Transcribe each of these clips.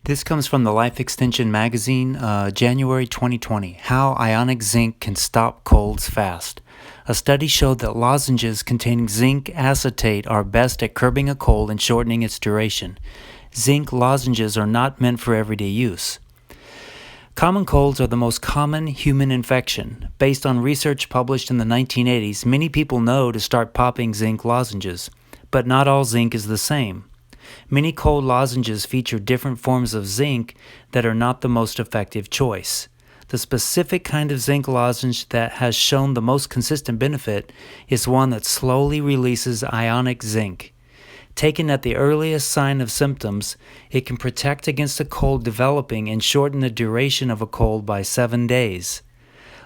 This comes from the Life Extension magazine, January 2020, How Ionic Zinc Can Stop Colds Fast. A study showed that lozenges containing zinc acetate are best at curbing a cold and shortening its duration. Zinc lozenges are not meant for everyday use. Common colds are the most common human infection. Based on research published in the 1980s, many people know to start popping zinc lozenges, but not all zinc is the same. Many cold lozenges feature different forms of zinc that are not the most effective choice. The specific kind of zinc lozenge that has shown the most consistent benefit is one that slowly releases ionic zinc. Taken at the earliest sign of symptoms, it can protect against a cold developing and shorten the duration of a cold by 7 days.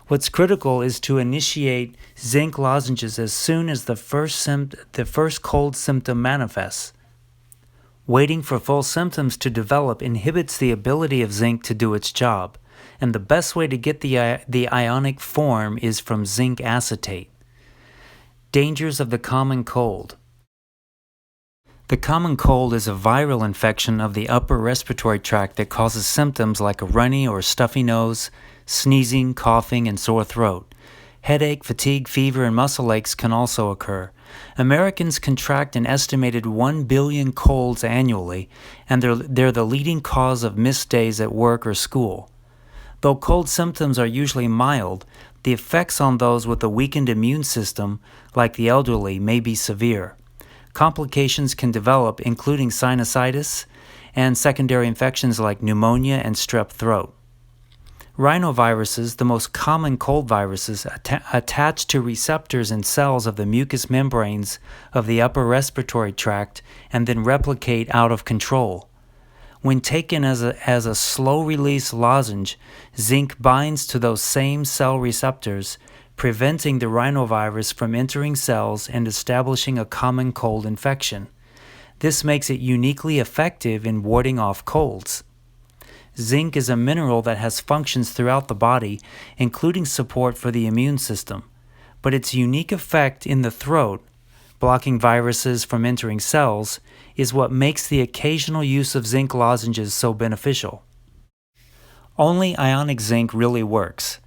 What's critical is to initiate zinc lozenges as soon as the first cold symptom manifests. Waiting for full symptoms to develop inhibits the ability of zinc to do its job, and the best way to get the ionic form is from zinc acetate. Dangers of the common cold. The common cold is a viral infection of the upper respiratory tract that causes symptoms like a runny or stuffy nose, sneezing, coughing, and sore throat. Headache, fatigue, fever, and muscle aches can also occur. Americans contract an estimated 1 billion colds annually, and they're the leading cause of missed days at work or school. Though cold symptoms are usually mild, the effects on those with a weakened immune system, like the elderly, may be severe. Complications can develop, including sinusitis and secondary infections like pneumonia and strep throat. Rhinoviruses, the most common cold viruses, attach to receptors in cells of the mucous membranes of the upper respiratory tract and then replicate out of control. When taken as a slow-release lozenge, zinc binds to those same cell receptors, preventing the rhinovirus from entering cells and establishing a common cold infection. This makes it uniquely effective in warding off colds. Zinc is a mineral that has functions throughout the body, including support for the immune system, but its unique effect in the throat, blocking viruses from entering cells, is what makes the occasional use of zinc lozenges so beneficial. Only ionic zinc really works.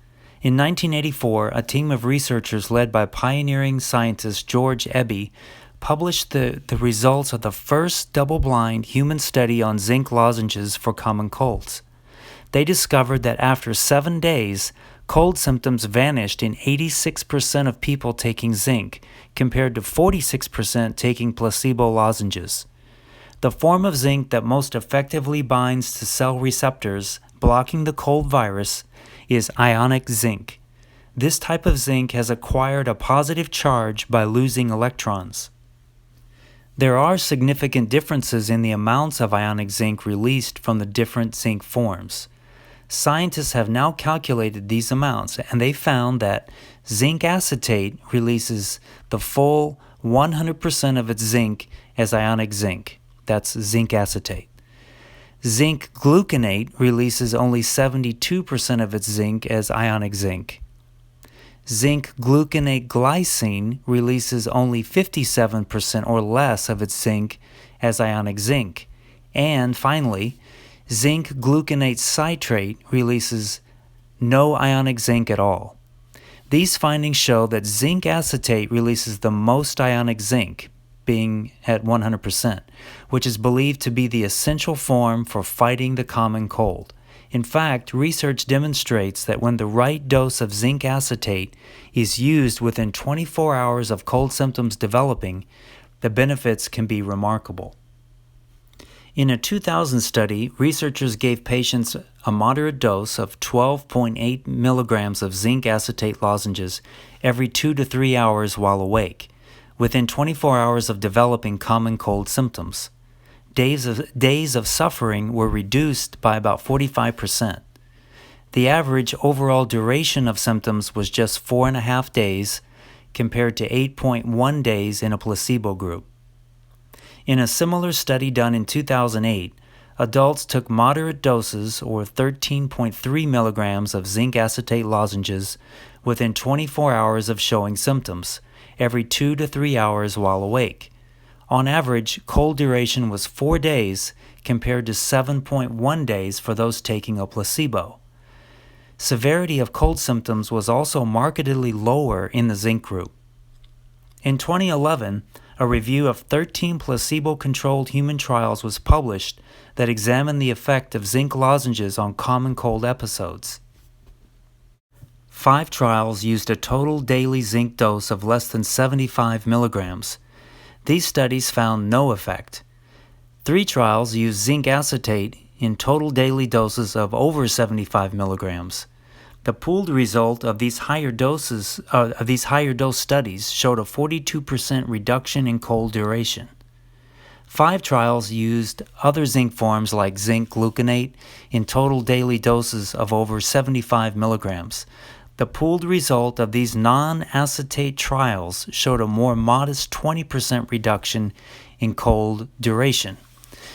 In 1984, a team of researchers led by pioneering scientist George Eby published the results of the first double-blind human study on zinc lozenges for common colds. They discovered that after 7 days, cold symptoms vanished in 86% of people taking zinc, compared to 46% taking placebo lozenges. The form of zinc that most effectively binds to cell receptors, blocking the cold virus, is ionic zinc. This type of zinc has acquired a positive charge by losing electrons. There are significant differences in the amounts of ionic zinc released from the different zinc forms. Scientists have now calculated these amounts, and they found that zinc acetate releases the full 100% of its zinc as ionic zinc. That's zinc acetate. Zinc gluconate releases only 72% of its zinc as ionic zinc. Zinc gluconate glycine releases only 57% or less of its zinc as ionic zinc. And finally, zinc gluconate citrate releases no ionic zinc at all. These findings show that zinc acetate releases the most ionic zinc, being at 100%, which is believed to be the essential form for fighting the common cold. In fact, research demonstrates that when the right dose of zinc acetate is used within 24 hours of cold symptoms developing, the benefits can be remarkable. In a 2000 study, researchers gave patients a moderate dose of 12.8 milligrams of zinc acetate lozenges every 2 to 3 hours while awake, within 24 hours of developing common cold symptoms. Days of suffering were reduced by about 45%. The average overall duration of symptoms was just 4.5 days, compared to 8.1 days in a placebo group. In a similar study done in 2008, adults took moderate doses, or 13.3 milligrams of zinc acetate lozenges, within 24 hours of showing symptoms, every 2 to 3 hours while awake. On average, cold duration was 4 days compared to 7.1 days for those taking a placebo. Severity of cold symptoms was also markedly lower in the zinc group. In 2011, a review of 13 placebo-controlled human trials was published that examined the effect of zinc lozenges on common cold episodes. 5 trials used a total daily zinc dose of less than 75 milligrams. These studies found no effect. 3 trials used zinc acetate in total daily doses of over 75 milligrams. The pooled result of these higher dose studies showed a 42% reduction in cold duration. 5 trials used other zinc forms like zinc gluconate in total daily doses of over 75 milligrams. The pooled result of these non-acetate trials showed a more modest 20% reduction in cold duration.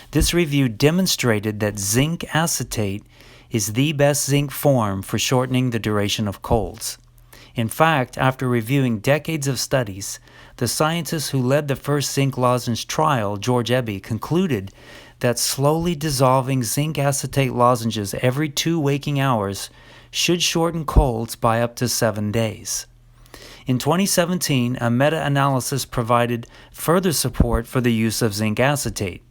This review demonstrated that zinc acetate is the best zinc form for shortening the duration of colds. In fact, after reviewing decades of studies, the scientist who led the first zinc lozenge trial, George Eby, concluded that slowly dissolving zinc acetate lozenges every 2 waking hours should shorten colds by up to 7 days. In 2017, a meta-analysis provided further support for the use of zinc acetate.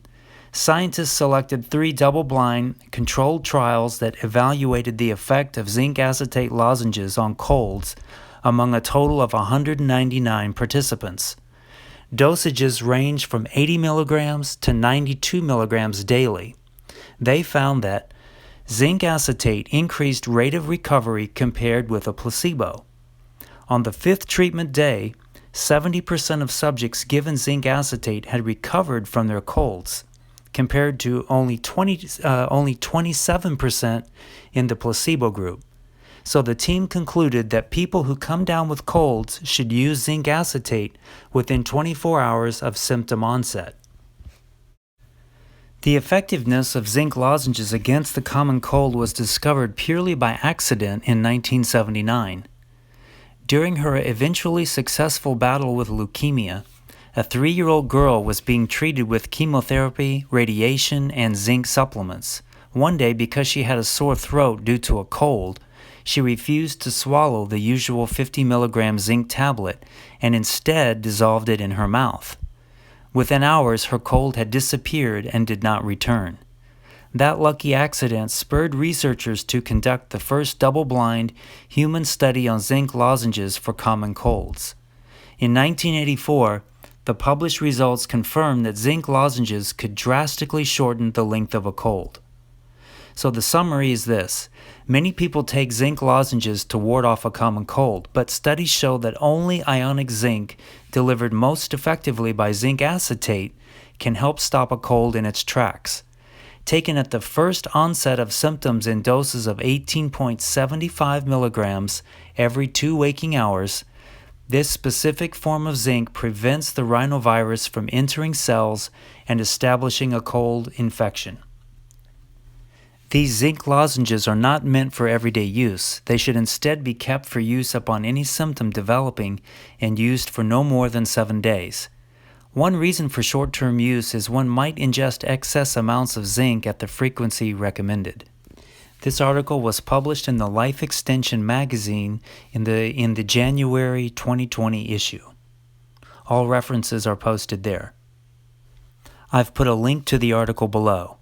Scientists selected 3 double-blind, controlled trials that evaluated the effect of zinc acetate lozenges on colds among a total of 199 participants. Dosages ranged from 80 milligrams to 92 milligrams daily. They found that zinc acetate increased rate of recovery compared with a placebo. On the 5th treatment day, 70% of subjects given zinc acetate had recovered from their colds, compared to only 27% in the placebo group. So the team concluded that people who come down with colds should use zinc acetate within 24 hours of symptom onset. The effectiveness of zinc lozenges against the common cold was discovered purely by accident in 1979. During her eventually successful battle with leukemia, a 3-year-old girl was being treated with chemotherapy, radiation, and zinc supplements. One day, because she had a sore throat due to a cold, she refused to swallow the usual 50 milligram zinc tablet and instead dissolved it in her mouth. Within hours, her cold had disappeared and did not return. That lucky accident spurred researchers to conduct the first double-blind human study on zinc lozenges for common colds. In 1984, the published results confirmed that zinc lozenges could drastically shorten the length of a cold. So the summary is this. Many people take zinc lozenges to ward off a common cold, but studies show that only ionic zinc, delivered most effectively by zinc acetate, can help stop a cold in its tracks. Taken at the first onset of symptoms in doses of 18.75 milligrams every 2 waking hours, this specific form of zinc prevents the rhinovirus from entering cells and establishing a cold infection. These zinc lozenges are not meant for everyday use. They should instead be kept for use upon any symptom developing and used for no more than 7 days. One reason for short-term use is one might ingest excess amounts of zinc at the frequency recommended. This article was published in the Life Extension magazine in the January 2020 issue. All references are posted there. I've put a link to the article below.